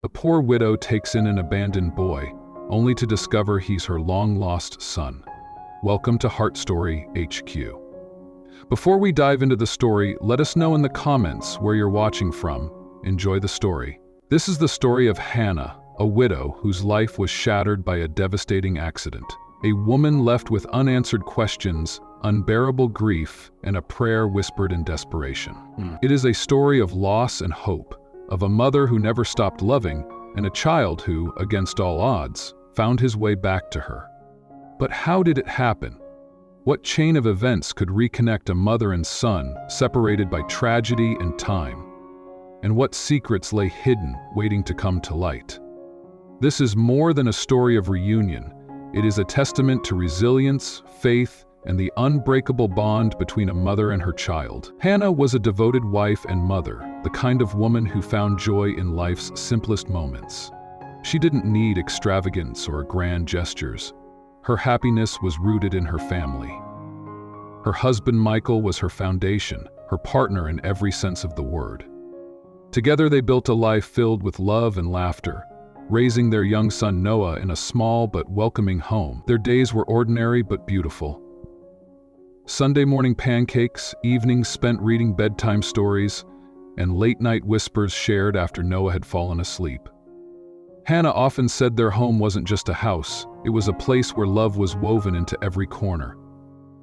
A poor widow takes in an abandoned boy, only to discover he's her long-lost son. Welcome to Heart Story HQ. Before we dive into the story, let us know in the comments where you're watching from. Enjoy the story. This is the story of Hannah, a widow whose life was shattered by a devastating accident. A woman left with unanswered questions, unbearable grief, and a prayer whispered in desperation. It is a story of loss and hope, of a mother who never stopped loving, and a child who, against all odds, found his way back to her. But how did it happen? What chain of events could reconnect a mother and son separated by tragedy and time? And what secrets lay hidden, waiting to come to light? This is more than a story of reunion. It is a testament to resilience, faith, and the unbreakable bond between a mother and her child. Hannah was a devoted wife and mother, the kind of woman who found joy in life's simplest moments. She didn't need extravagance or grand gestures. Her happiness was rooted in her family. Her husband Michael was her foundation, her partner in every sense of the word. Together they built a life filled with love and laughter, raising their young son Noah in a small but welcoming home. Their days were ordinary but beautiful. Sunday morning pancakes, evenings spent reading bedtime stories, and late-night whispers shared after Noah had fallen asleep. Hannah often said their home wasn't just a house, it was a place where love was woven into every corner.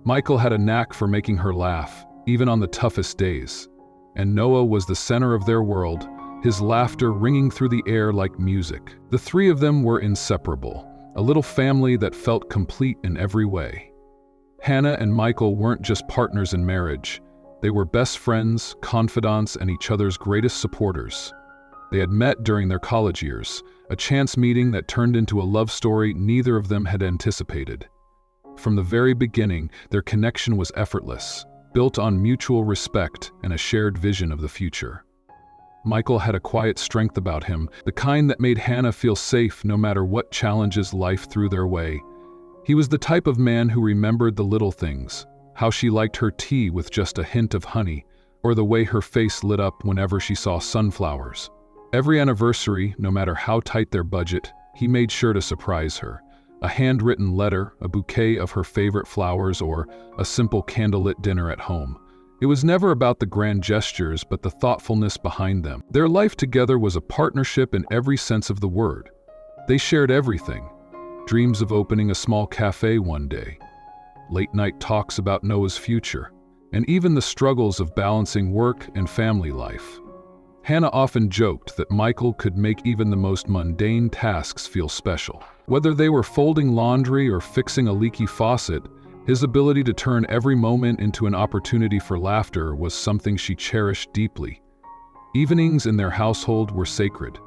Michael had a knack for making her laugh, even on the toughest days. And Noah was the center of their world, his laughter ringing through the air like music. The three of them were inseparable, a little family that felt complete in every way. Hannah and Michael weren't just partners in marriage. They were best friends, confidants, and each other's greatest supporters. They had met during their college years, a chance meeting that turned into a love story neither of them had anticipated. From the very beginning, their connection was effortless, built on mutual respect and a shared vision of the future. Michael had a quiet strength about him, the kind that made Hannah feel safe no matter what challenges life threw their way. He was the type of man who remembered the little things, how she liked her tea with just a hint of honey, or the way her face lit up whenever she saw sunflowers. Every anniversary, no matter how tight their budget, he made sure to surprise her. A handwritten letter, a bouquet of her favorite flowers, or a simple candlelit dinner at home. It was never about the grand gestures, but the thoughtfulness behind them. Their life together was a partnership in every sense of the word. They shared everything. Dreams of opening a small cafe one day, late-night talks about Noah's future, and even the struggles of balancing work and family life. Hannah often joked that Michael could make even the most mundane tasks feel special. Whether they were folding laundry or fixing a leaky faucet, his ability to turn every moment into an opportunity for laughter was something she cherished deeply. Evenings in their household were sacred.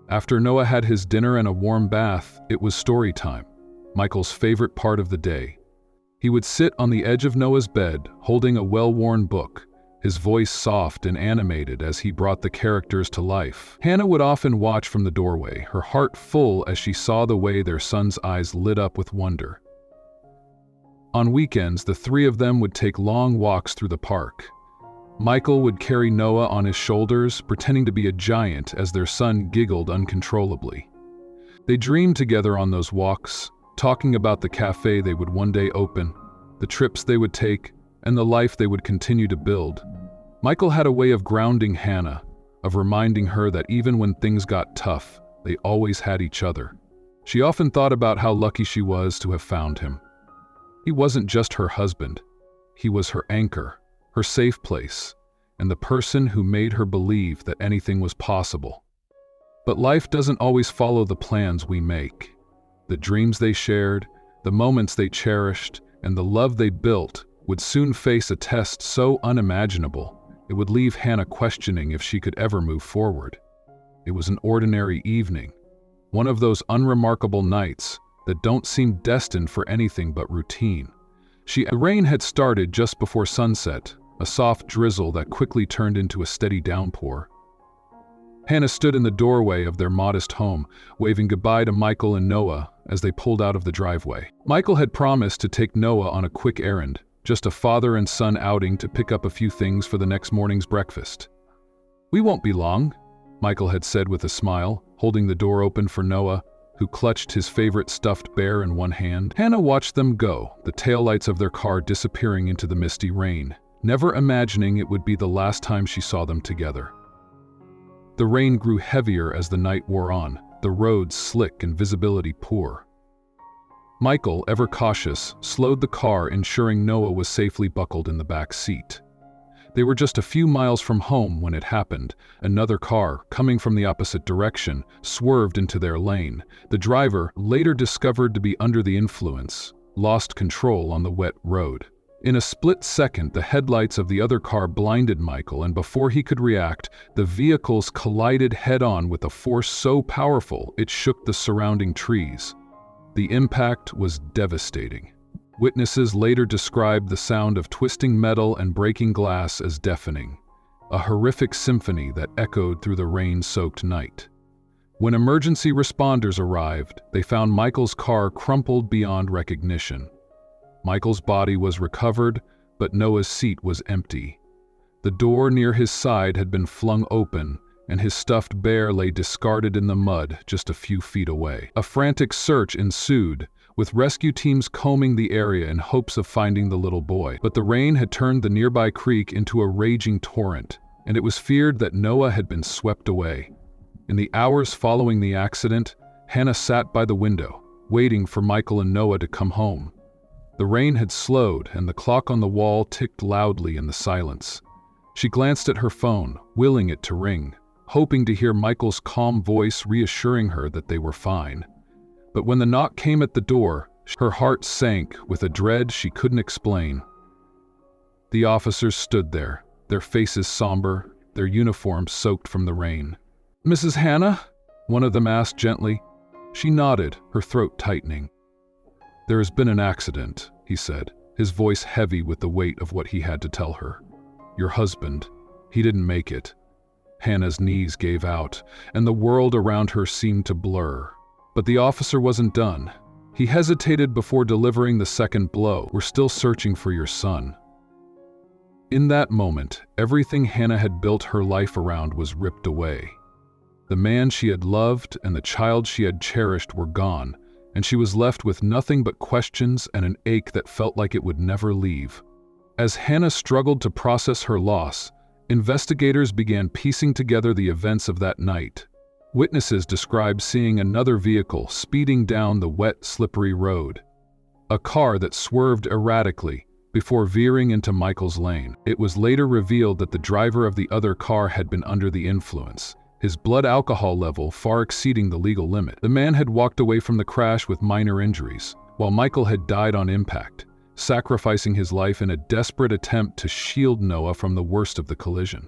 After Noah had his dinner and a warm bath, it was story time, Michael's favorite part of the day. He would sit on the edge of Noah's bed, holding a well-worn book, his voice soft and animated as he brought the characters to life. Hannah would often watch from the doorway, her heart full as she saw the way their son's eyes lit up with wonder. On weekends, the three of them would take long walks through the park. Michael would carry Noah on his shoulders, pretending to be a giant as their son giggled uncontrollably. They dreamed together on those walks, talking about the cafe they would one day open, the trips they would take, and the life they would continue to build. Michael had a way of grounding Hannah, of reminding her that even when things got tough, they always had each other. She often thought about how lucky she was to have found him. He wasn't just her husband. He was her anchor, her safe place, and the person who made her believe that anything was possible. But life doesn't always follow the plans we make. The dreams they shared, the moments they cherished, and the love they built would soon face a test so unimaginable, it would leave Hannah questioning if she could ever move forward. It was an ordinary evening, one of those unremarkable nights that don't seem destined for anything but routine. The rain had started just before sunset, a soft drizzle that quickly turned into a steady downpour. Hannah stood in the doorway of their modest home, waving goodbye to Michael and Noah as they pulled out of the driveway. Michael had promised to take Noah on a quick errand, just a father and son outing to pick up a few things for the next morning's breakfast. "We won't be long," Michael had said with a smile, holding the door open for Noah, who clutched his favorite stuffed bear in one hand. Hannah watched them go, the taillights of their car disappearing into the misty rain, never imagining it would be the last time she saw them together. The rain grew heavier as the night wore on, the roads slick and visibility poor. Michael, ever cautious, slowed the car, ensuring Noah was safely buckled in the back seat. They were just a few miles from home when it happened. Another car, coming from the opposite direction, swerved into their lane. The driver, later discovered to be under the influence, lost control on the wet road. In a split second, the headlights of the other car blinded Michael, and before he could react, the vehicles collided head-on with a force so powerful it shook the surrounding trees. The impact was devastating. Witnesses later described the sound of twisting metal and breaking glass as deafening, a horrific symphony that echoed through the rain-soaked night. When emergency responders arrived, they found Michael's car crumpled beyond recognition. Michael's body was recovered, but Noah's seat was empty. The door near his side had been flung open, and his stuffed bear lay discarded in the mud just a few feet away. A frantic search ensued, with rescue teams combing the area in hopes of finding the little boy. But the rain had turned the nearby creek into a raging torrent, and it was feared that Noah had been swept away. In the hours following the accident, Hannah sat by the window, waiting for Michael and Noah to come home. The rain had slowed, and the clock on the wall ticked loudly in the silence. She glanced at her phone, willing it to ring, hoping to hear Michael's calm voice reassuring her that they were fine. But when the knock came at the door, her heart sank with a dread she couldn't explain. The officers stood there, their faces somber, their uniforms soaked from the rain. "Mrs. Hannah?" one of them asked gently. She nodded, her throat tightening. "There has been an accident," he said, his voice heavy with the weight of what he had to tell her. "Your husband, he didn't make it." Hannah's knees gave out, and the world around her seemed to blur. But the officer wasn't done. He hesitated before delivering the second blow. "We're still searching for your son." In that moment, everything Hannah had built her life around was ripped away. The man she had loved and the child she had cherished were gone, and she was left with nothing but questions and an ache that felt like it would never leave. As Hannah struggled to process her loss, investigators began piecing together the events of that night. Witnesses described seeing another vehicle speeding down the wet, slippery road. A car that swerved erratically before veering into Michael's lane. It was later revealed that the driver of the other car had been under the influence, his blood alcohol level far exceeding the legal limit. The man had walked away from the crash with minor injuries, while Michael had died on impact, sacrificing his life in a desperate attempt to shield Noah from the worst of the collision.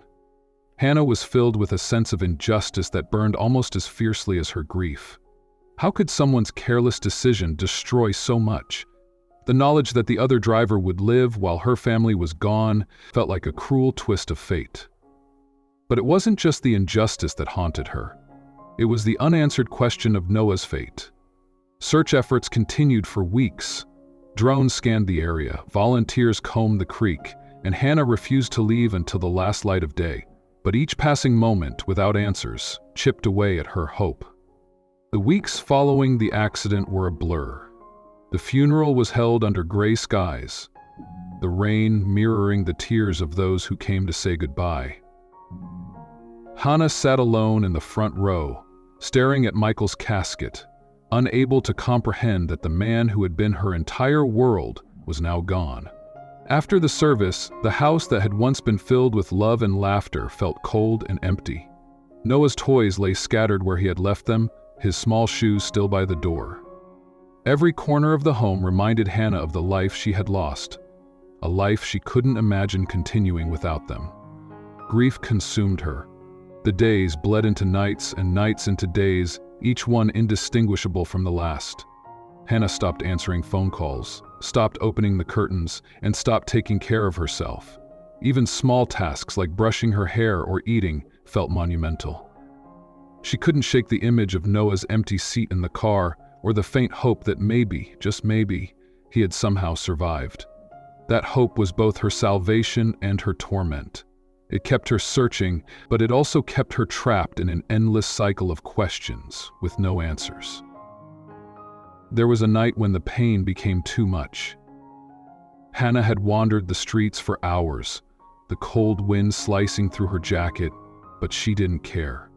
Hannah was filled with a sense of injustice that burned almost as fiercely as her grief. How could someone's careless decision destroy so much? The knowledge that the other driver would live while her family was gone felt like a cruel twist of fate. But it wasn't just the injustice that haunted her. It was the unanswered question of Noah's fate. Search efforts continued for weeks. Drones scanned the area, volunteers combed the creek, and Hannah refused to leave until the last light of day. But each passing moment without answers chipped away at her hope. The weeks following the accident were a blur. The funeral was held under gray skies, the rain mirroring the tears of those who came to say goodbye. Hannah sat alone in the front row, staring at Michael's casket, unable to comprehend that the man who had been her entire world was now gone. After the service, the house that had once been filled with love and laughter felt cold and empty. Noah's toys lay scattered where he had left them, his small shoes still by the door. Every corner of the home reminded Hannah of the life she had lost, a life she couldn't imagine continuing without them. Grief consumed her. The days bled into nights and nights into days, each one indistinguishable from the last. Hannah stopped answering phone calls, stopped opening the curtains, and stopped taking care of herself. Even small tasks like brushing her hair or eating felt monumental. She couldn't shake the image of Noah's empty seat in the car or the faint hope that maybe, just maybe, he had somehow survived. That hope was both her salvation and her torment. It kept her searching, but it also kept her trapped in an endless cycle of questions with no answers. There was a night when the pain became too much. Hannah had wandered the streets for hours, the cold wind slicing through her jacket, but she didn't care.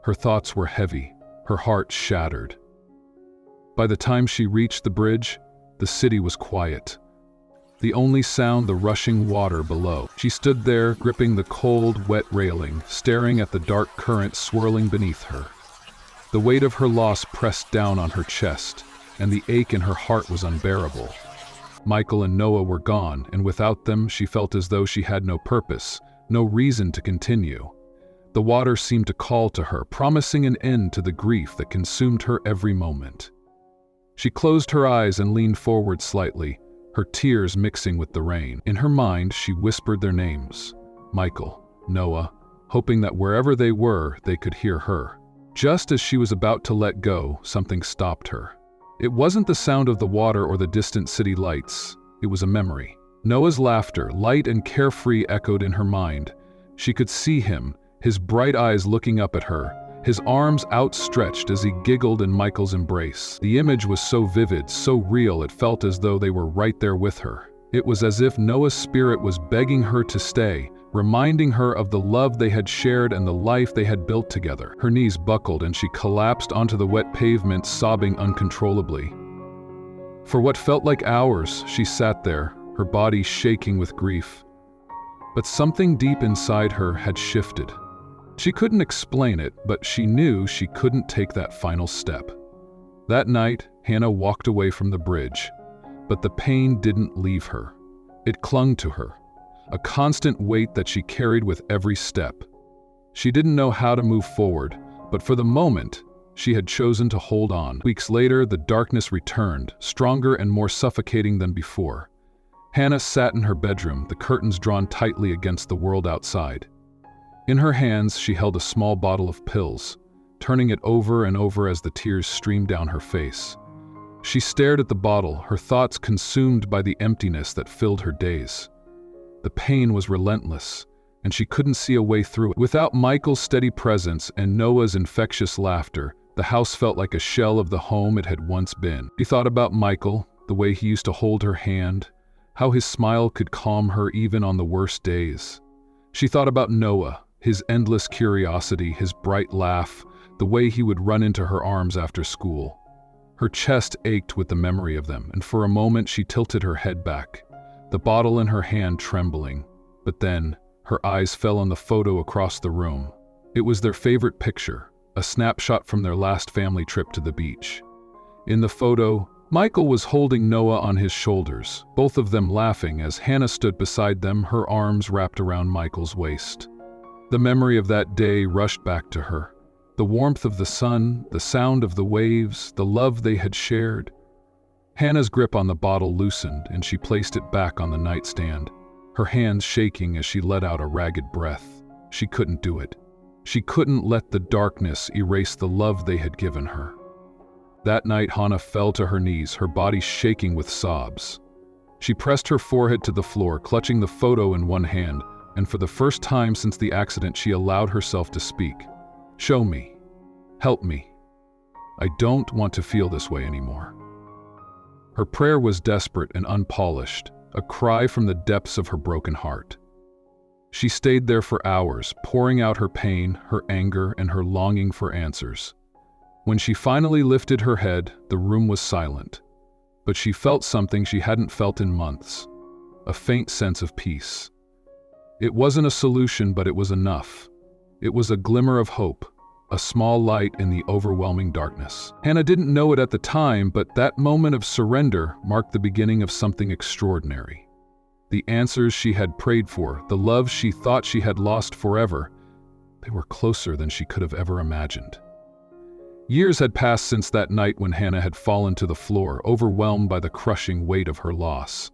Her thoughts were heavy, her heart shattered. By the time she reached the bridge, the city was quiet. The only sound, the rushing water below. She stood there, gripping the cold, wet railing, staring at the dark current swirling beneath her. The weight of her loss pressed down on her chest, and the ache in her heart was unbearable. Michael and Noah were gone, and without them, she felt as though she had no purpose, no reason to continue. The water seemed to call to her, promising an end to the grief that consumed her every moment. She closed her eyes and leaned forward slightly, her tears mixing with the rain. In her mind, she whispered their names, Michael, Noah, hoping that wherever they were, they could hear her. Just as she was about to let go, something stopped her. It wasn't the sound of the water or the distant city lights. It was a memory. Noah's laughter, light and carefree, echoed in her mind. She could see him, his bright eyes looking up at her, his arms outstretched as he giggled in Michael's embrace. The image was so vivid, so real, it felt as though they were right there with her. It was as if Noah's spirit was begging her to stay, reminding her of the love they had shared and the life they had built together. Her knees buckled and she collapsed onto the wet pavement, sobbing uncontrollably. For what felt like hours, she sat there, her body shaking with grief. But something deep inside her had shifted. She couldn't explain it, but she knew she couldn't take that final step. That night, Hannah walked away from the bridge, but the pain didn't leave her. It clung to her, a constant weight that she carried with every step. She didn't know how to move forward, but for the moment, she had chosen to hold on. Weeks later, the darkness returned, stronger and more suffocating than before. Hannah sat in her bedroom, the curtains drawn tightly against the world outside. In her hands, she held a small bottle of pills, turning it over and over as the tears streamed down her face. She stared at the bottle, her thoughts consumed by the emptiness that filled her days. The pain was relentless, and she couldn't see a way through it. Without Michael's steady presence and Noah's infectious laughter, the house felt like a shell of the home it had once been. She thought about Michael, the way he used to hold her hand, how his smile could calm her even on the worst days. She thought about Noah, his endless curiosity, his bright laugh, the way he would run into her arms after school. Her chest ached with the memory of them, and for a moment she tilted her head back, the bottle in her hand trembling. But then, her eyes fell on the photo across the room. It was their favorite picture, a snapshot from their last family trip to the beach. In the photo, Michael was holding Noah on his shoulders, both of them laughing as Hannah stood beside them, her arms wrapped around Michael's waist. The memory of that day rushed back to her. The warmth of the sun, the sound of the waves, the love they had shared. Hannah's grip on the bottle loosened and she placed it back on the nightstand, her hands shaking as she let out a ragged breath. She couldn't do it. She couldn't let the darkness erase the love they had given her. That night, Hannah fell to her knees, her body shaking with sobs. She pressed her forehead to the floor, clutching the photo in one hand, and for the first time since the accident, she allowed herself to speak. Show me. Help me. I don't want to feel this way anymore. Her prayer was desperate and unpolished, a cry from the depths of her broken heart. She stayed there for hours, pouring out her pain, her anger, and her longing for answers. When she finally lifted her head, the room was silent. But she felt something she hadn't felt in months, a faint sense of peace. It wasn't a solution, but it was enough. It was a glimmer of hope, a small light in the overwhelming darkness. Hannah didn't know it at the time, but that moment of surrender marked the beginning of something extraordinary. The answers she had prayed for, the love she thought she had lost forever, they were closer than she could have ever imagined. Years had passed since that night when Hannah had fallen to the floor, overwhelmed by the crushing weight of her loss.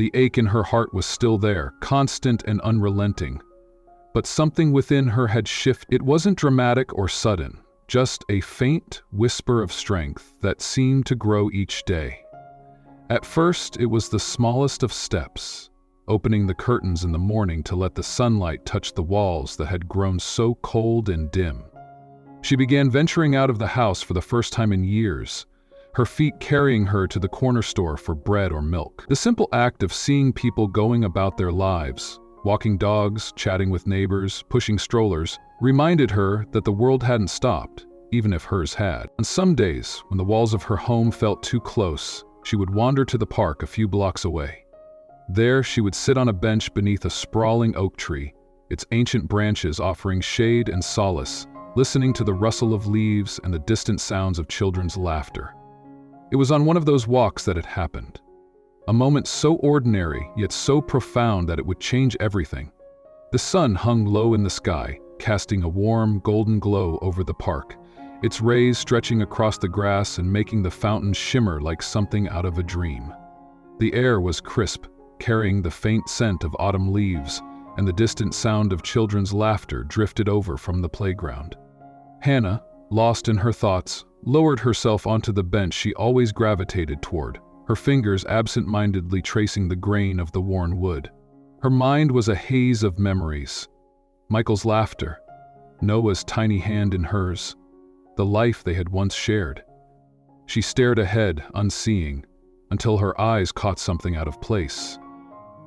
The ache in her heart was still there, constant and unrelenting. But something within her had shifted. It wasn't dramatic or sudden, just a faint whisper of strength that seemed to grow each day. At first, it was the smallest of steps, opening the curtains in the morning to let the sunlight touch the walls that had grown so cold and dim. She began venturing out of the house for the first time in years, her feet carrying her to the corner store for bread or milk. The simple act of seeing people going about their lives, walking dogs, chatting with neighbors, pushing strollers, reminded her that the world hadn't stopped, even if hers had. On some days, when the walls of her home felt too close, she would wander to the park a few blocks away. There, she would sit on a bench beneath a sprawling oak tree, its ancient branches offering shade and solace, listening to the rustle of leaves and the distant sounds of children's laughter. It was on one of those walks that it happened. A moment so ordinary, yet so profound that it would change everything. The sun hung low in the sky, casting a warm, golden glow over the park, its rays stretching across the grass and making the fountain shimmer like something out of a dream. The air was crisp, carrying the faint scent of autumn leaves, and the distant sound of children's laughter drifted over from the playground. Hannah, lost in her thoughts, lowered herself onto the bench she always gravitated toward, her fingers absent-mindedly tracing the grain of the worn wood. Her mind was a haze of memories. Michael's laughter, Noah's tiny hand in hers, the life they had once shared. She stared ahead, unseeing, until her eyes caught something out of place.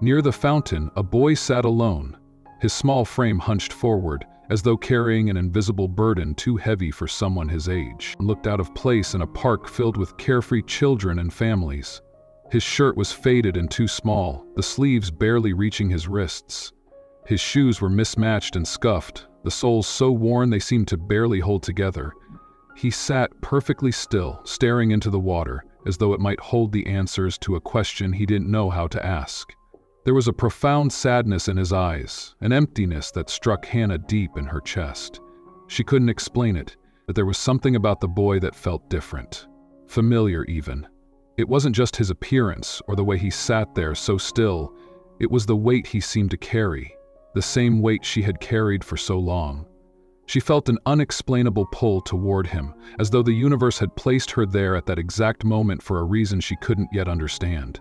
Near the fountain, a boy sat alone, his small frame hunched forward, as though carrying an invisible burden too heavy for someone his age. He looked out of place in a park filled with carefree children and families. His shirt was faded and too small, the sleeves barely reaching his wrists. His shoes were mismatched and scuffed, the soles so worn they seemed to barely hold together. He sat perfectly still, staring into the water, as though it might hold the answers to a question he didn't know how to ask. There was a profound sadness in his eyes, an emptiness that struck Hannah deep in her chest. She couldn't explain it, but there was something about the boy that felt different, familiar even. It wasn't just his appearance or the way he sat there so still, it was the weight he seemed to carry, the same weight she had carried for so long. She felt an unexplainable pull toward him, as though the universe had placed her there at that exact moment for a reason she couldn't yet understand.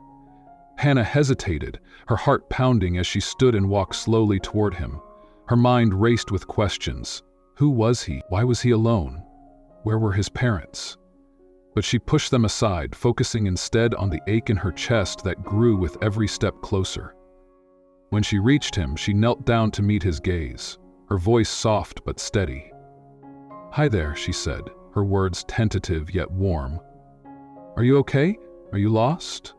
Hannah hesitated, her heart pounding as she stood and walked slowly toward him. Her mind raced with questions. Who was he? Why was he alone? Where were his parents? But she pushed them aside, focusing instead on the ache in her chest that grew with every step closer. When she reached him, she knelt down to meet his gaze, her voice soft but steady. "Hi there," she said, her words tentative yet warm. "Are you okay? Are you lost?"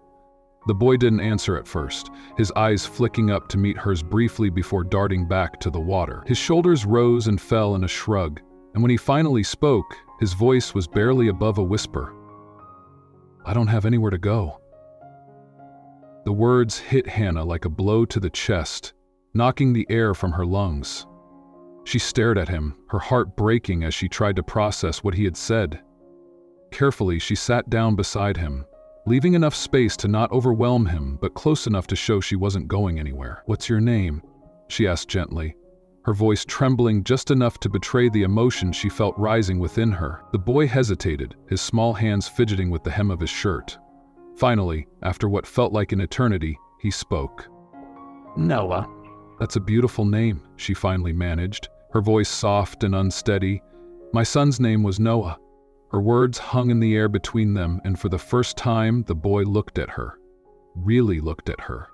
The boy didn't answer at first, his eyes flicking up to meet hers briefly before darting back to the water. His shoulders rose and fell in a shrug, and when he finally spoke, his voice was barely above a whisper. "I don't have anywhere to go." The words hit Hannah like a blow to the chest, knocking the air from her lungs. She stared at him, her heart breaking as she tried to process what he had said. Carefully, she sat down beside him, leaving enough space to not overwhelm him, but close enough to show she wasn't going anywhere. "What's your name?" she asked gently, her voice trembling just enough to betray the emotion she felt rising within her. The boy hesitated, his small hands fidgeting with the hem of his shirt. Finally, after what felt like an eternity, he spoke. "Noah." "That's a beautiful name," she finally managed, her voice soft and unsteady. "My son's name was Noah." Her words hung in the air between them, and for the first time, the boy looked at her. Really looked at her.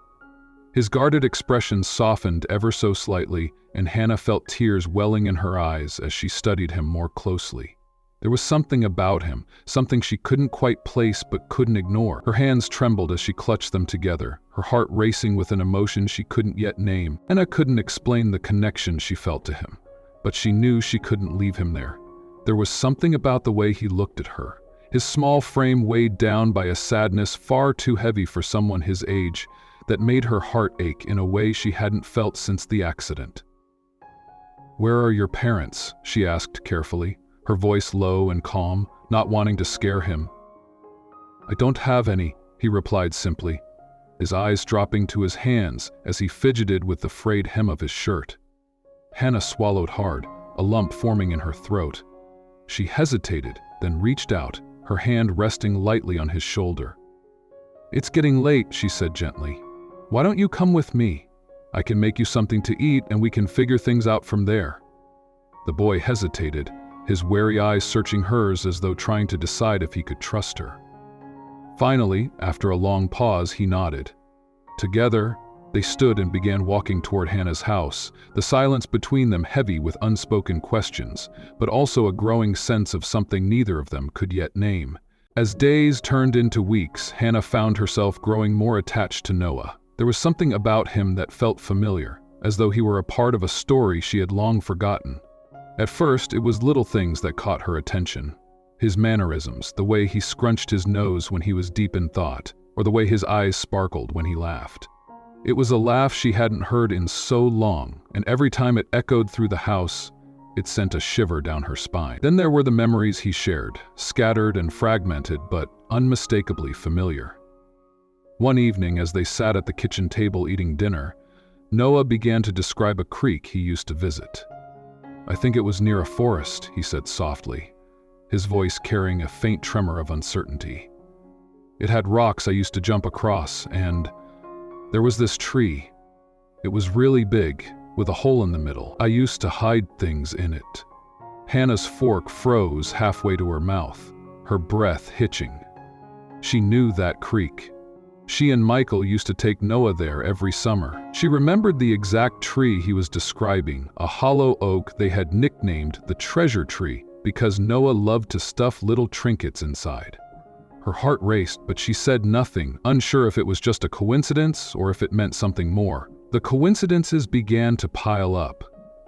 His guarded expression softened ever so slightly, and Hannah felt tears welling in her eyes as she studied him more closely. There was something about him, something she couldn't quite place but couldn't ignore. Her hands trembled as she clutched them together, her heart racing with an emotion she couldn't yet name. Hannah couldn't explain the connection she felt to him, but she knew she couldn't leave him there. There was something about the way he looked at her, his small frame weighed down by a sadness far too heavy for someone his age, that made her heart ache in a way she hadn't felt since the accident. "Where are your parents?" she asked carefully, her voice low and calm, not wanting to scare him. "I don't have any," he replied simply, his eyes dropping to his hands as he fidgeted with the frayed hem of his shirt. Hannah swallowed hard, a lump forming in her throat. She hesitated, then reached out, her hand resting lightly on his shoulder. "It's getting late," she said gently. Why don't you come with me? I can make you something to eat and we can figure things out from there." The boy hesitated, his wary eyes searching hers as though trying to decide if he could trust her. Finally, after a long pause, he nodded. Together, they stood and began walking toward Hannah's house, the silence between them heavy with unspoken questions, but also a growing sense of something neither of them could yet name. As days turned into weeks, Hannah found herself growing more attached to Noah. There was something about him that felt familiar, as though he were a part of a story she had long forgotten. At first, it was little things that caught her attention. His mannerisms, the way he scrunched his nose when he was deep in thought, or the way his eyes sparkled when he laughed. It was a laugh she hadn't heard in so long, and every time it echoed through the house, it sent a shiver down her spine. Then there were the memories he shared, scattered and fragmented, but unmistakably familiar. One evening, as they sat at the kitchen table eating dinner, Noah began to describe a creek he used to visit. "I think it was near a forest," he said softly, his voice carrying a faint tremor of uncertainty. "It had rocks I used to jump across, and there was this tree. It was really big, with a hole in the middle. I used to hide things in it." Hannah's fork froze halfway to her mouth, her breath hitching. She knew that creek. She and Michael used to take Noah there every summer. She remembered the exact tree he was describing, a hollow oak they had nicknamed the treasure tree because Noah loved to stuff little trinkets inside. Her heart raced, but she said nothing, unsure if it was just a coincidence or if it meant something more. The coincidences began to pile up.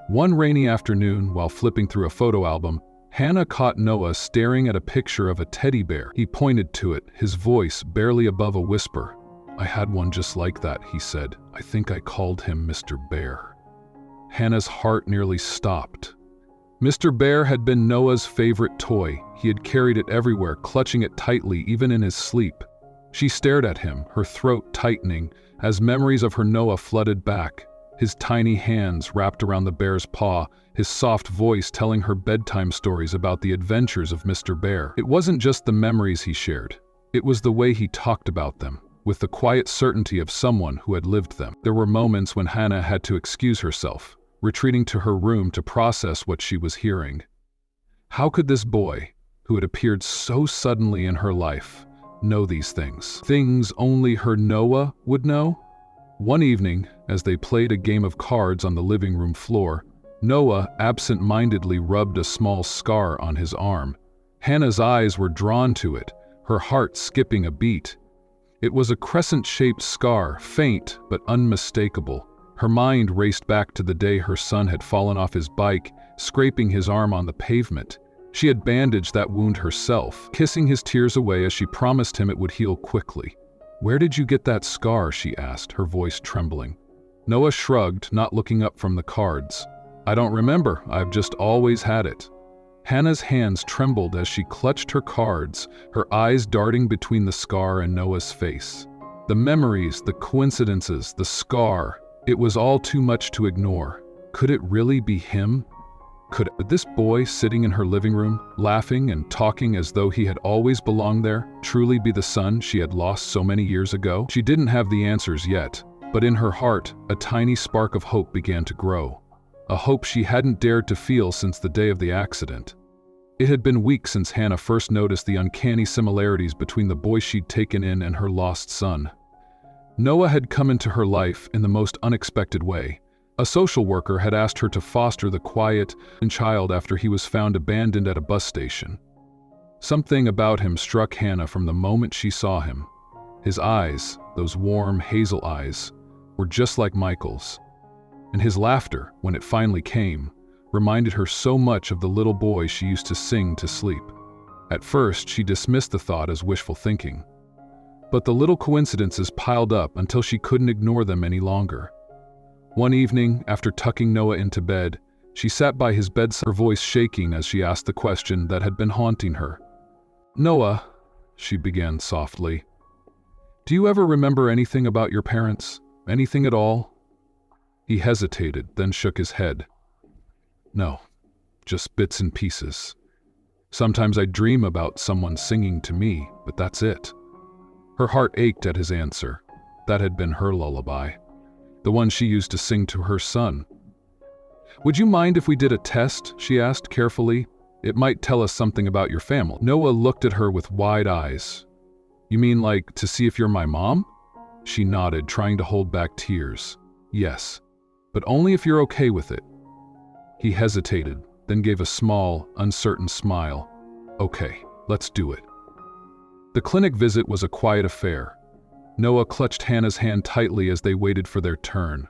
One rainy afternoon, while flipping through a photo album, Hannah caught Noah staring at a picture of a teddy bear. He pointed to it, his voice barely above a whisper. "I had one just like that," he said. "I think I called him Mr. Bear." Hannah's heart nearly stopped. Mr. Bear had been Noah's favorite toy. He had carried it everywhere, clutching it tightly even in his sleep. She stared at him, her throat tightening, as memories of her Noah flooded back. His tiny hands wrapped around the bear's paw, his soft voice telling her bedtime stories about the adventures of Mr. Bear. It wasn't just the memories he shared. It was the way he talked about them, with the quiet certainty of someone who had lived them. There were moments when Hannah had to excuse herself, retreating to her room to process what she was hearing. How could this boy, who had appeared so suddenly in her life, know these things? Things only her Noah would know? One evening, as they played a game of cards on the living room floor, Noah absent-mindedly rubbed a small scar on his arm. Hannah's eyes were drawn to it, her heart skipping a beat. It was a crescent-shaped scar, faint but unmistakable. Her mind raced back to the day her son had fallen off his bike, scraping his arm on the pavement. She had bandaged that wound herself, kissing his tears away as she promised him it would heal quickly. "Where did you get that scar?" she asked, her voice trembling. Noah shrugged, not looking up from the cards. "I don't remember. I've just always had it." Hannah's hands trembled as she clutched her cards, her eyes darting between the scar and Noah's face. The memories, the coincidences, the scar, it was all too much to ignore. Could it really be him? Could this boy sitting in her living room, laughing and talking as though he had always belonged there, truly be the son she had lost so many years ago? She didn't have the answers yet, but in her heart, a tiny spark of hope began to grow. A hope she hadn't dared to feel since the day of the accident. It had been weeks since Hannah first noticed the uncanny similarities between the boy she'd taken in and her lost son. Noah had come into her life in the most unexpected way. A social worker had asked her to foster the quiet child after he was found abandoned at a bus station. Something about him struck Hannah from the moment she saw him. His eyes, those warm hazel eyes, were just like Michael's. And his laughter, when it finally came, reminded her so much of the little boy she used to sing to sleep. At first, she dismissed the thought as wishful thinking. But the little coincidences piled up until she couldn't ignore them any longer. One evening, after tucking Noah into bed, she sat by his bedside, her voice shaking as she asked the question that had been haunting her. "Noah," she began softly, "do you ever remember anything about your parents? Anything at all?" He hesitated, then shook his head. "No, just bits and pieces. Sometimes I dream about someone singing to me, but that's it." Her heart ached at his answer. That had been her lullaby, the one she used to sing to her son. "Would you mind if we did a test?" she asked carefully. "It might tell us something about your family." Noah looked at her with wide eyes. "You mean like to see if you're my mom?" She nodded, trying to hold back tears. "Yes, but only if you're okay with it." He hesitated, then gave a small, uncertain smile. "Okay, let's do it." The clinic visit was a quiet affair. Noah clutched Hannah's hand tightly as they waited for their turn.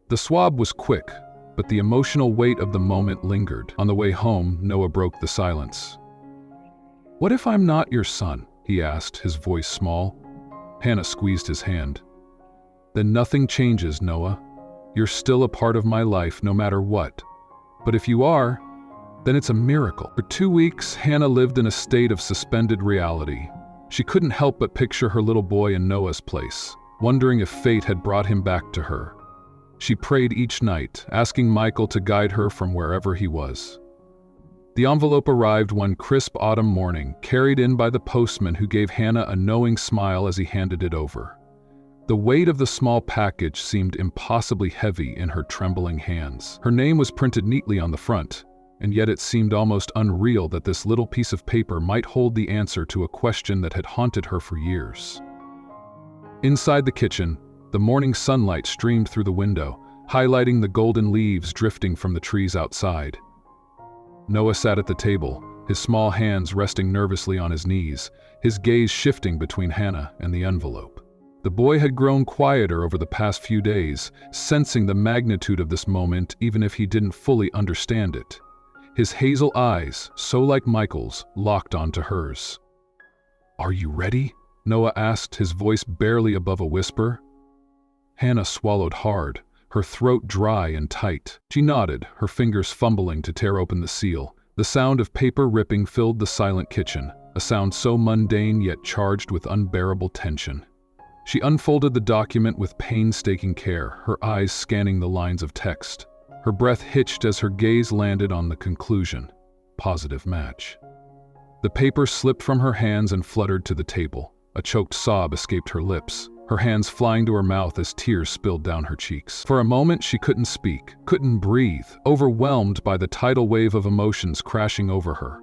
The swab was quick, but the emotional weight of the moment lingered. On the way home, Noah broke the silence. "What if I'm not your son?" he asked, his voice small. Hannah squeezed his hand. "Then nothing changes, Noah. You're still a part of my life no matter what. But if you are, then it's a miracle." For 2 weeks, Hannah lived in a state of suspended reality. She couldn't help but picture her little boy in Noah's place, wondering if fate had brought him back to her. She prayed each night, asking Michael to guide her from wherever he was. The envelope arrived one crisp autumn morning, carried in by the postman, who gave Hannah a knowing smile as he handed it over. The weight of the small package seemed impossibly heavy in her trembling hands. Her name was printed neatly on the front, and yet it seemed almost unreal that this little piece of paper might hold the answer to a question that had haunted her for years. Inside the kitchen, the morning sunlight streamed through the window, highlighting the golden leaves drifting from the trees outside. Noah sat at the table, his small hands resting nervously on his knees, his gaze shifting between Hannah and the envelope. The boy had grown quieter over the past few days, sensing the magnitude of this moment even if he didn't fully understand it. His hazel eyes, so like Michael's, locked onto hers. "Are you ready?" Noah asked, his voice barely above a whisper. Hannah swallowed hard, her throat dry and tight. She nodded, her fingers fumbling to tear open the seal. The sound of paper ripping filled the silent kitchen, a sound so mundane yet charged with unbearable tension. She unfolded the document with painstaking care, her eyes scanning the lines of text. Her breath hitched as her gaze landed on the conclusion: positive match. The paper slipped from her hands and fluttered to the table. A choked sob escaped her lips, her hands flying to her mouth as tears spilled down her cheeks. For a moment she couldn't speak, couldn't breathe, overwhelmed by the tidal wave of emotions crashing over her.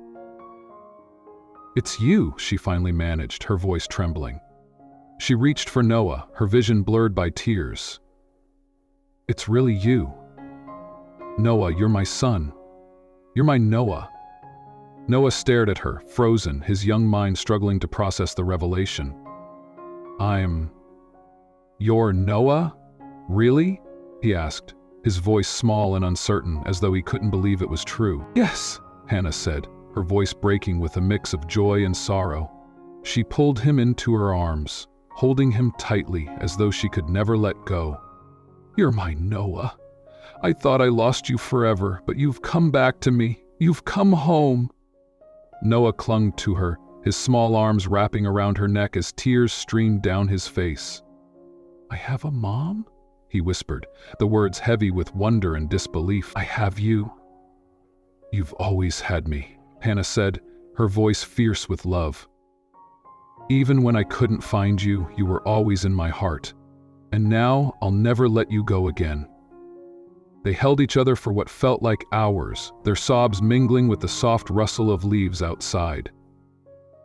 "It's you," she finally managed, her voice trembling. She reached for Noah, her vision blurred by tears. "It's really you. Noah, you're my son. You're my Noah." Noah stared at her, frozen, his young mind struggling to process the revelation. "You're Noah? Really?" he asked, his voice small and uncertain, as though he couldn't believe it was true. "Yes," Hannah said, her voice breaking with a mix of joy and sorrow. She pulled him into her arms, holding him tightly as though she could never let go. "You're my Noah. I thought I lost you forever, but you've come back to me. You've come home." Noah clung to her, his small arms wrapping around her neck as tears streamed down his face. "I have a mom?" he whispered, the words heavy with wonder and disbelief. "I have you." "You've always had me," Hannah said, her voice fierce with love. "Even when I couldn't find you, you were always in my heart. And now I'll never let you go again." They held each other for what felt like hours, their sobs mingling with the soft rustle of leaves outside.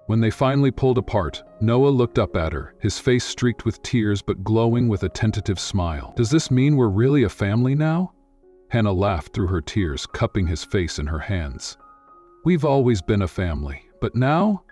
When they finally pulled apart, Noah looked up at her, his face streaked with tears but glowing with a tentative smile. "Does this mean we're really a family now?" Hannah laughed through her tears, cupping his face in her hands. "We've always been a family, but now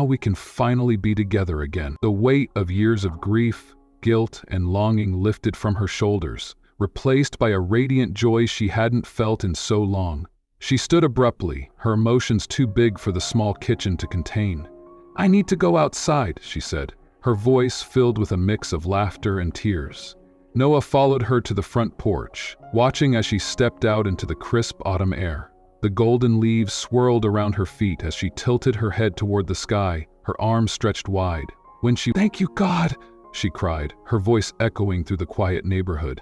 we can finally be together again." The weight of years of grief, guilt, and longing lifted from her shoulders, replaced by a radiant joy she hadn't felt in so long. She stood abruptly, her emotions too big for the small kitchen to contain. "I need to go outside," she said, her voice filled with a mix of laughter and tears. Noah followed her to the front porch, watching as she stepped out into the crisp autumn air. The golden leaves swirled around her feet as she tilted her head toward the sky, her arms stretched wide. "Thank you, God!" she cried, her voice echoing through the quiet neighborhood.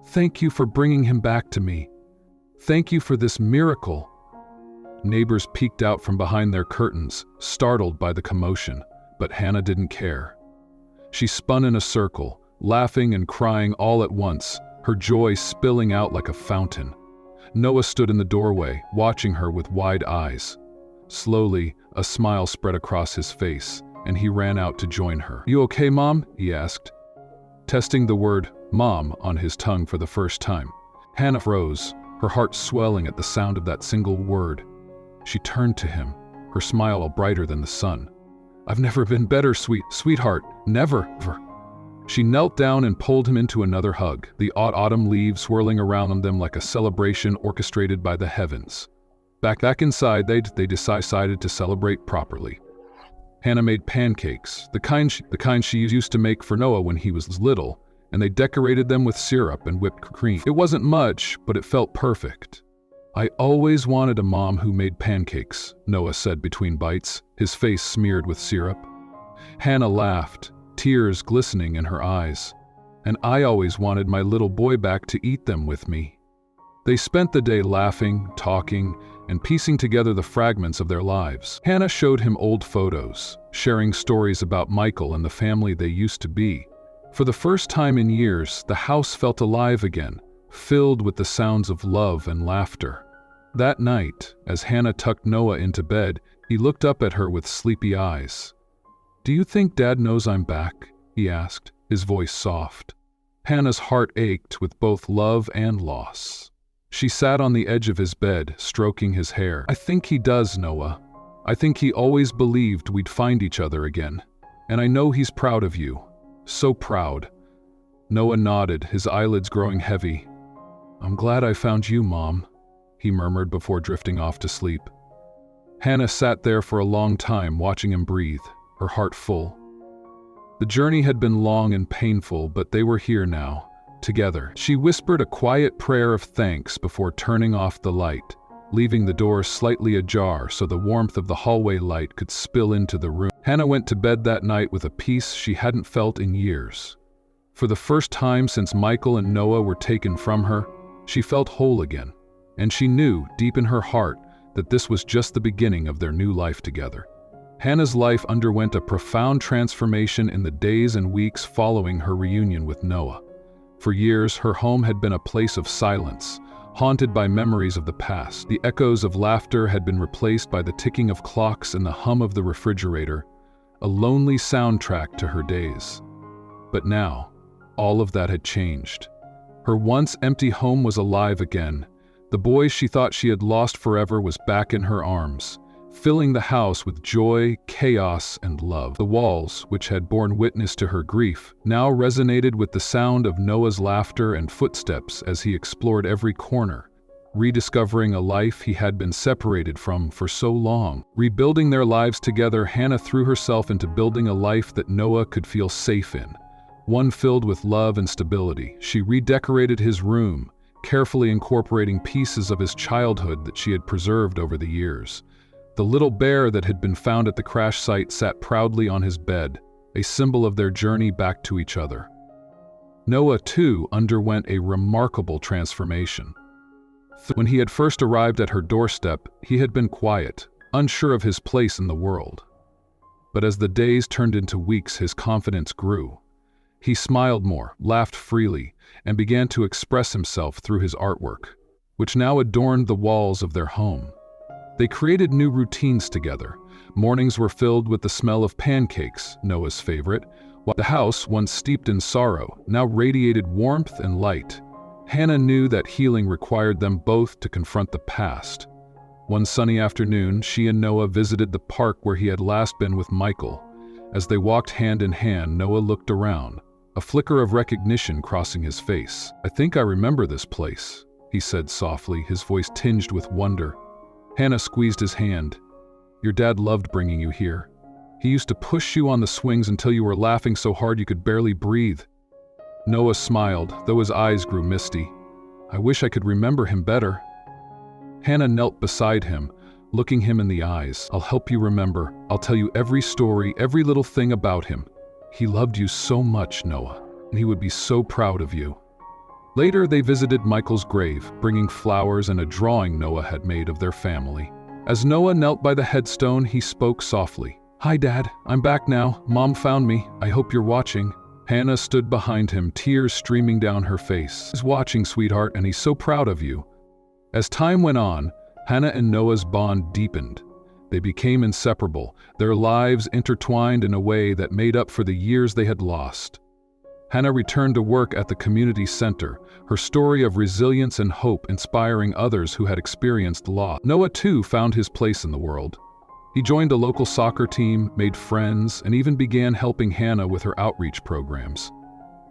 "Thank you for bringing him back to me. Thank you for this miracle." Neighbors peeked out from behind their curtains, startled by the commotion, but Hannah didn't care. She spun in a circle, laughing and crying all at once, her joy spilling out like a fountain. Noah stood in the doorway, watching her with wide eyes. Slowly, a smile spread across his face, and he ran out to join her. "You okay, Mom?" he asked, testing the word "Mom" on his tongue for the first time. Hannah froze, her heart swelling at the sound of that single word. She turned to him, her smile brighter than the sun. "I've never been better, sweetheart, never." She knelt down and pulled him into another hug, the autumn leaves swirling around them like a celebration orchestrated by the heavens. Back inside, they decided to celebrate properly. Hannah made pancakes, the kind she used to make for Noah when he was little, and they decorated them with syrup and whipped cream. It wasn't much, but it felt perfect. "I always wanted a mom who made pancakes," Noah said between bites, his face smeared with syrup. Hannah laughed, tears glistening in her eyes. "And I always wanted my little boy back to eat them with me." They spent the day laughing, talking, and piecing together the fragments of their lives. Hannah showed him old photos, sharing stories about Michael and the family they used to be. For the first time in years, the house felt alive again, filled with the sounds of love and laughter. That night, as Hannah tucked Noah into bed, he looked up at her with sleepy eyes. "Do you think Dad knows I'm back?" he asked, his voice soft. Hannah's heart ached with both love and loss. She sat on the edge of his bed, stroking his hair. "I think he does, Noah. I think he always believed we'd find each other again. And I know he's proud of you. So proud." Noah nodded, his eyelids growing heavy. "I'm glad I found you, Mom," he murmured before drifting off to sleep. Hannah sat there for a long time, watching him breathe, her heart full. The journey had been long and painful, but they were here now, together. She whispered a quiet prayer of thanks before turning off the light, leaving the door slightly ajar so the warmth of the hallway light could spill into the room. Hannah went to bed that night with a peace she hadn't felt in years. For the first time since Michael and Noah were taken from her, she felt whole again, and she knew, deep in her heart, that this was just the beginning of their new life together. Hannah's life underwent a profound transformation in the days and weeks following her reunion with Noah. For years, her home had been a place of silence, haunted by memories of the past. The echoes of laughter had been replaced by the ticking of clocks and the hum of the refrigerator, a lonely soundtrack to her days. But now, all of that had changed. Her once empty home was alive again. The boy she thought she had lost forever was back in her arms, filling the house with joy, chaos, and love. The walls, which had borne witness to her grief, now resonated with the sound of Noah's laughter and footsteps as he explored every corner, rediscovering a life he had been separated from for so long. Rebuilding their lives together, Hannah threw herself into building a life that Noah could feel safe in, one filled with love and stability. She redecorated his room, carefully incorporating pieces of his childhood that she had preserved over the years. The little bear that had been found at the crash site sat proudly on his bed, a symbol of their journey back to each other. Noah, too, underwent a remarkable transformation. When he had first arrived at her doorstep, he had been quiet, unsure of his place in the world. But as the days turned into weeks, his confidence grew. He smiled more, laughed freely, and began to express himself through his artwork, which now adorned the walls of their home. They created new routines together. Mornings were filled with the smell of pancakes, Noah's favorite, while the house, once steeped in sorrow, now radiated warmth and light. Hannah knew that healing required them both to confront the past. One sunny afternoon, she and Noah visited the park where he had last been with Michael. As they walked hand in hand, Noah looked around, a flicker of recognition crossing his face. "I think I remember this place," he said softly, his voice tinged with wonder. Hannah squeezed his hand. "Your dad loved bringing you here. He used to push you on the swings until you were laughing so hard you could barely breathe." Noah smiled, though his eyes grew misty. "I wish I could remember him better." Hannah knelt beside him, looking him in the eyes. "I'll help you remember. I'll tell you every story, every little thing about him. He loved you so much, Noah, and he would be so proud of you." Later, they visited Michael's grave, bringing flowers and a drawing Noah had made of their family. As Noah knelt by the headstone, he spoke softly, "Hi, Dad. I'm back now. Mom found me. I hope you're watching." Hannah stood behind him, tears streaming down her face. "He's watching, sweetheart, and he's so proud of you." As time went on, Hannah and Noah's bond deepened. They became inseparable, their lives intertwined in a way that made up for the years they had lost. Hannah returned to work at the community center, her story of resilience and hope inspiring others who had experienced loss. Noah, too, found his place in the world. He joined a local soccer team, made friends, and even began helping Hannah with her outreach programs.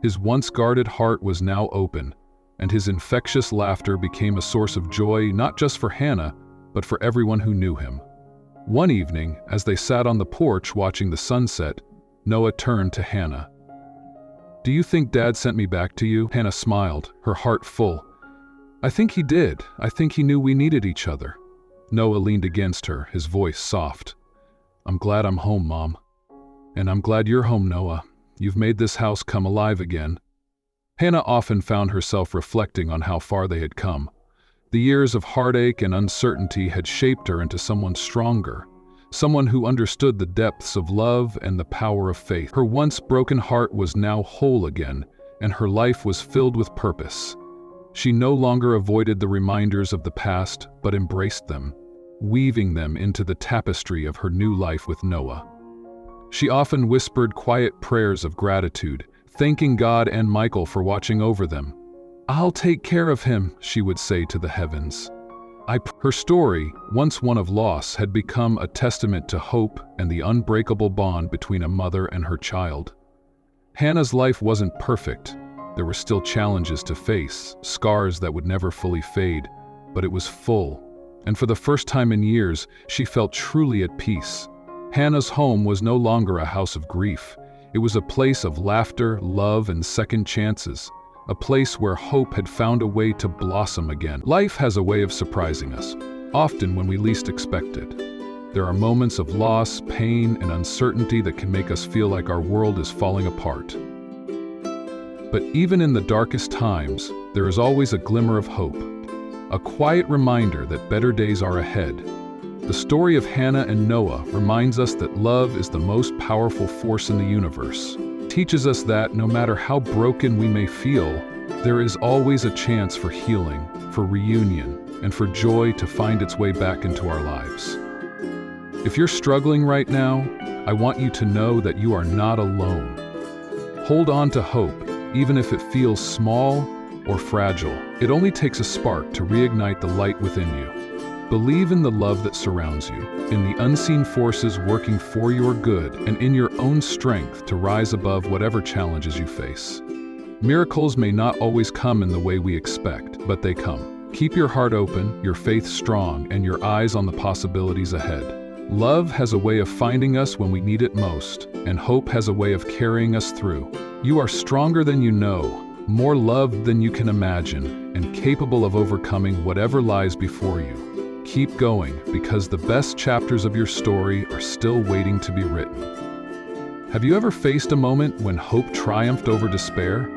His once guarded heart was now open, and his infectious laughter became a source of joy not just for Hannah, but for everyone who knew him. One evening, as they sat on the porch watching the sunset, Noah turned to Hannah. "Do you think Dad sent me back to you?" Hannah smiled, her heart full. "I think he did. I think he knew we needed each other." Noah leaned against her, his voice soft. "I'm glad I'm home, Mom. And I'm glad you're home, Noah. You've made this house come alive again." Hannah often found herself reflecting on how far they had come. The years of heartache and uncertainty had shaped her into someone stronger, someone who understood the depths of love and the power of faith. Her once broken heart was now whole again, and her life was filled with purpose. She no longer avoided the reminders of the past, but embraced them, weaving them into the tapestry of her new life with Noah. She often whispered quiet prayers of gratitude, thanking God and Michael for watching over them. "I'll take care of him," she would say to the heavens. Her story, once one of loss, had become a testament to hope and the unbreakable bond between a mother and her child. Hannah's life wasn't perfect. There were still challenges to face, scars that would never fully fade, but it was full. And for the first time in years, she felt truly at peace. Hannah's home was no longer a house of grief. It was a place of laughter, love, and second chances. A place where hope had found a way to blossom again. Life has a way of surprising us, often when we least expect it. There are moments of loss, pain, and uncertainty that can make us feel like our world is falling apart. But even in the darkest times, there is always a glimmer of hope, a quiet reminder that better days are ahead. The story of Hannah and Noah reminds us that love is the most powerful force in the universe. It teaches us that no matter how broken we may feel, there is always a chance for healing, for reunion, and for joy to find its way back into our lives. If you're struggling right now, I want you to know that you are not alone. Hold on to hope, even if it feels small or fragile. It only takes a spark to reignite the light within you. Believe in the love that surrounds you, in the unseen forces working for your good, and in your own strength to rise above whatever challenges you face. Miracles may not always come in the way we expect, but they come. Keep your heart open, your faith strong, and your eyes on the possibilities ahead. Love has a way of finding us when we need it most, and hope has a way of carrying us through. You are stronger than you know, more loved than you can imagine, and capable of overcoming whatever lies before you. Keep going, because the best chapters of your story are still waiting to be written. Have you ever faced a moment when hope triumphed over despair?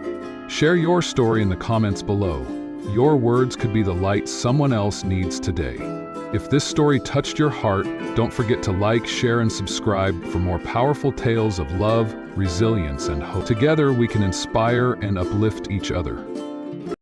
Share your story in the comments below. Your words could be the light someone else needs today. If this story touched your heart, don't forget to like, share, and subscribe for more powerful tales of love, resilience, and hope. Together, we can inspire and uplift each other.